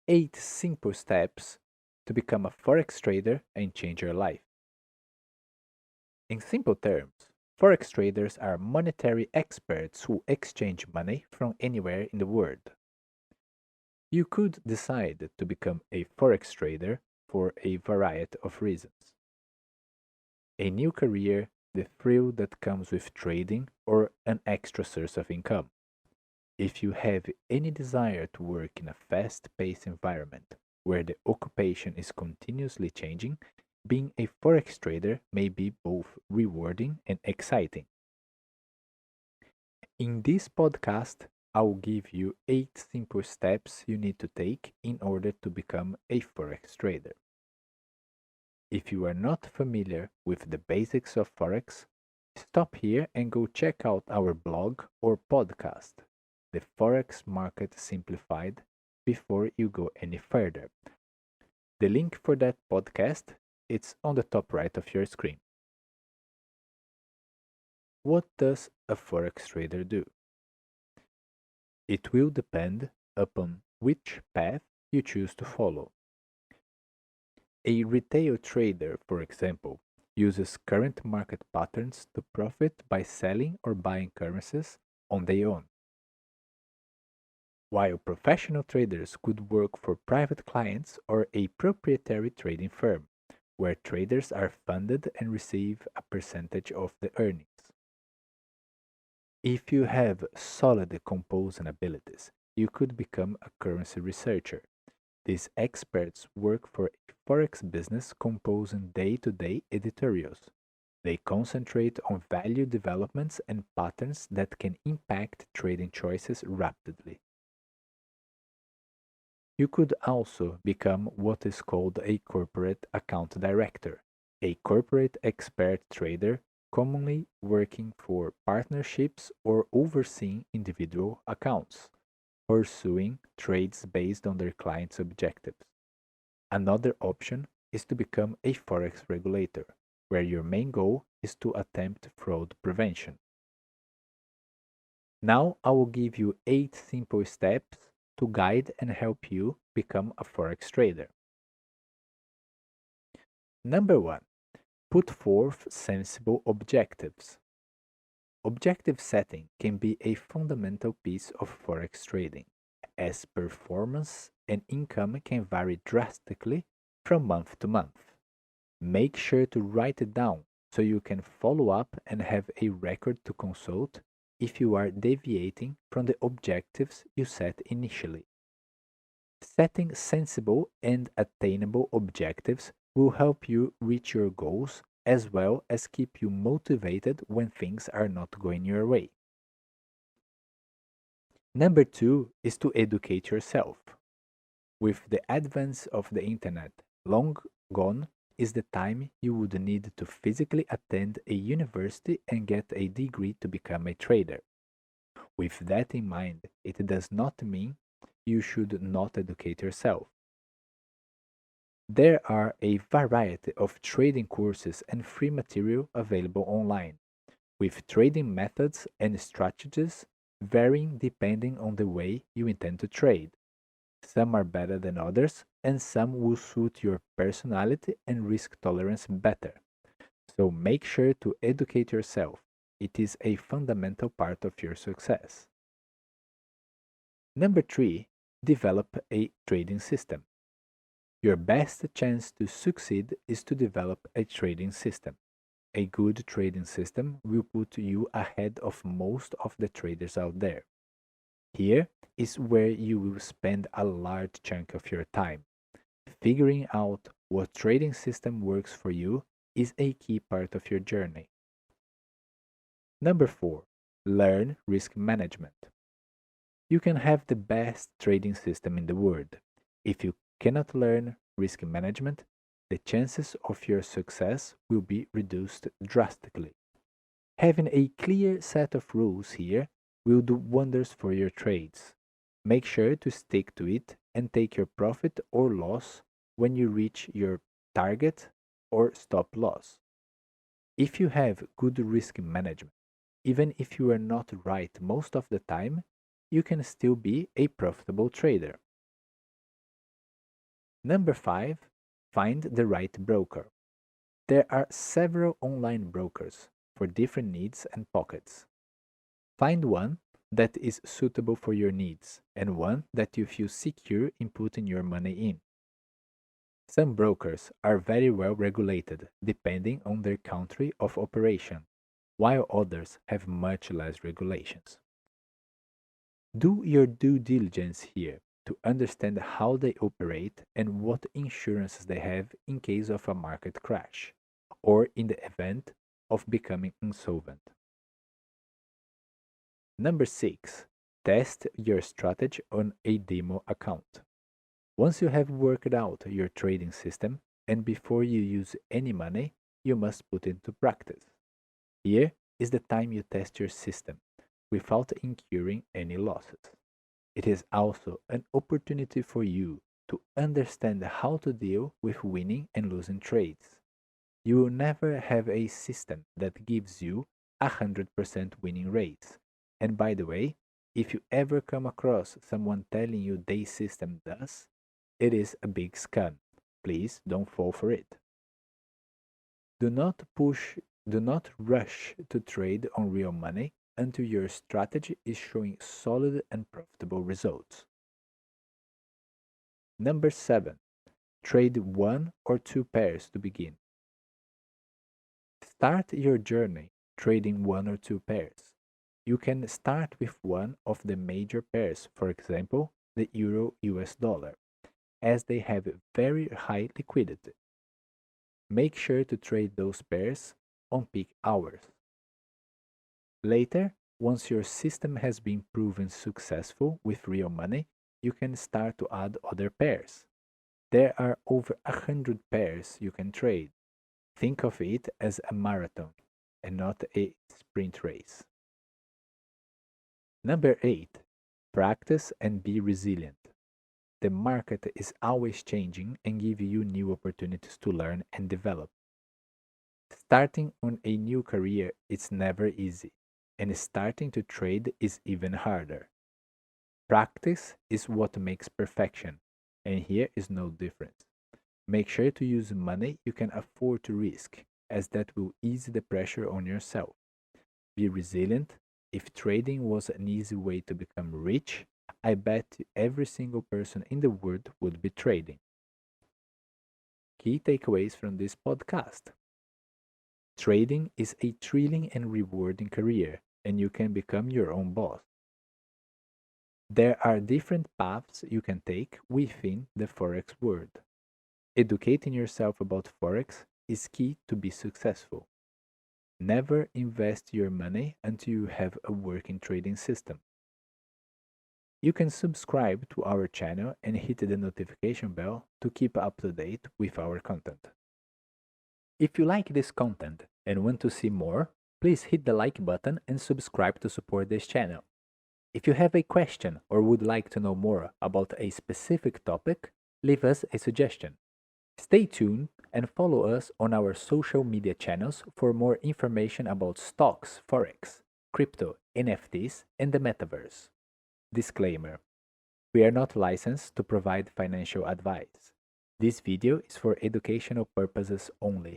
8 simple steps to become a Forex trader and change your life. In simple terms, Forex traders are monetary experts who exchange money from anywhere in the world. You could decide to become a Forex trader for a variety of reasons. A new career, the thrill that comes with trading, or an extra source of income. If you have any desire to work in a fast-paced environment where the occupation is continuously changing, being a forex trader may be both rewarding and exciting. In this podcast, I'll give you 8 simple steps you need to take in order to become a forex trader. If you are not familiar with the basics of forex, stop here and go check out our blog or podcast, The Forex Market Simplified, before you go any further. The link for that podcast it's on the top right of your screen. What does a forex trader do? It will depend upon which path you choose to follow. A retail trader, for example, uses current market patterns to profit by selling or buying currencies on their own. While professional traders could work for private clients or a proprietary trading firm, where traders are funded and receive a percentage of the earnings. If you have solid composing abilities, you could become a currency researcher. These experts work for a forex business composing day-to-day editorials. They concentrate on value developments and patterns that can impact trading choices rapidly. You could also become what is called a corporate account director, a corporate expert trader commonly working for partnerships or overseeing individual accounts, pursuing trades based on their clients' objectives. Another option is to become a forex regulator, where your main goal is to attempt fraud prevention. Now I will give you 8 simple steps to guide and help you become a forex trader. Number 1. Put forth sensible objectives. Objective setting can be a fundamental piece of forex trading, as performance and income can vary drastically from month to month. Make sure to write it down so you can follow up and have a record to consult if you are deviating from the objectives you set initially. Setting sensible and attainable objectives will help you reach your goals as well as keep you motivated when things are not going your way. Number 2 is to educate yourself. With the advance of the internet long gone is the time you would need to physically attend a university and get a degree to become a trader. With that in mind, it does not mean you should not educate yourself. There are a variety of trading courses and free material available online, with trading methods and strategies varying depending on the way you intend to trade. Some are better than others, and some will suit your personality and risk tolerance better. So make sure to educate yourself. It is a fundamental part of your success. Number 3, develop a trading system. Your best chance to succeed is to develop a trading system. A good trading system will put you ahead of most of the traders out there. Here is where you will spend a large chunk of your time. Figuring out what trading system works for you is a key part of your journey. Number 4, learn risk management. You can have the best trading system in the world. If you cannot learn risk management, the chances of your success will be reduced drastically. Having a clear set of rules here will do wonders for your trades. Make sure to stick to it and take your profit or loss when you reach your target or stop loss. If you have good risk management, even if you are not right most of the time, you can still be a profitable trader. Number 5, find the right broker. There are several online brokers for different needs and pockets. Find one that is suitable for your needs and one that you feel secure in putting your money in. Some brokers are very well regulated depending on their country of operation, while others have much less regulations. Do your due diligence here to understand how they operate and what insurances they have in case of a market crash or in the event of becoming insolvent. Number 6, test your strategy on a demo account. Once you have worked out your trading system and before you use any money, you must put it into practice. Here is the time you test your system without incurring any losses. It is also an opportunity for you to understand how to deal with winning and losing trades. You will never have a system that gives you 100% winning rates. And by the way, if you ever come across someone telling you their system does, it is a big scam. Please don't fall for it. Do not rush to trade on real money until your strategy is showing solid and profitable results. Number 7, trade 1 or 2 pairs to begin. Start your journey trading 1 or 2 pairs. You can start with one of the major pairs, for example, the Euro US dollar, as they have very high liquidity. Make sure to trade those pairs on peak hours. Later, once your system has been proven successful with real money, you can start to add other pairs. There are over 100 pairs you can trade. Think of it as a marathon and not a sprint race. Number 8, practice and be resilient. The market is always changing and gives you new opportunities to learn and develop. Starting on a new career is never easy, and starting to trade is even harder. Practice is what makes perfection, and here is no difference. Make sure to use money you can afford to risk, as that will ease the pressure on yourself. Be resilient. If trading was an easy way to become rich, I bet every single person in the world would be trading. Key takeaways from this podcast. Trading is a thrilling and rewarding career, and you can become your own boss. There are different paths you can take within the Forex world. Educating yourself about Forex is key to be successful. Never invest your money until you have a working trading system. You can subscribe to our channel and hit the notification bell to keep up to date with our content. If you like this content and want to see more, please hit the like button and subscribe to support this channel. If you have a question or would like to know more about a specific topic, leave us a suggestion. Stay tuned and follow us on our social media channels for more information about stocks, Forex, crypto, NFTs, and the Metaverse. Disclaimer: we are not licensed to provide financial advice. This video is for educational purposes only.